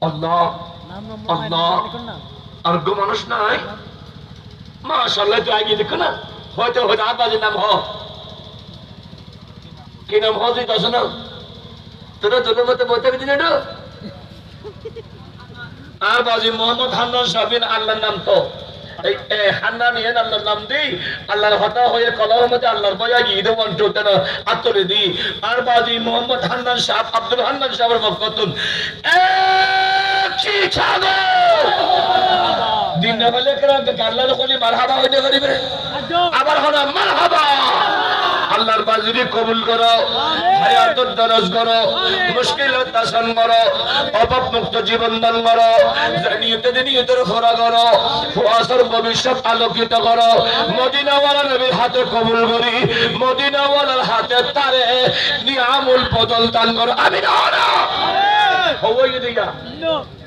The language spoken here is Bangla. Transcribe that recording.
আল্লাহ আল্লাহ আর গো মানুষ নাই মাশাআল্লাহ তো আগে দেখো না হয়তো হয়তো আব্বাজির নাম হ কি নাম হজি দশ না তোরা তোদের মতো বইতে দিন এটা আর বাজি মোহাম্মদ হান্নান সাহেব আল্লাহর নাম তো এই হান্নান ইয়ান আল্লাহর নাম দেই আল্লাহর হতা হয়ে কলমের মধ্যে আল্লাহর বয়া গিয়ে দেওয়ান টোটাল আতরে দি আর বাজি মোহাম্মদ হান্নান সাহেব আব্দুল হান্নান সাহেবের মকতুন কি ছাগো দিন না বলে করা গাল্লার কোলি মারহাবা হইতে করিবে আবার হলো মারহাবা আল্লাহর বাজুরি কবুল করো হায়াতুত দরজ করো মুশকিলাত আসান করো অভাব মুক্ত জীবন দান করো জানিয়তে দিনিয়তের খোরা করো ফুয়াসর ভবিষ্যৎ আলোকিত করো মদিনাওয়ালা নবীর হাতে কবুল করি মদিনাওয়ালার হাতে তারে নিয়ামুল বদল দান করো আমিন ওয়া আমিন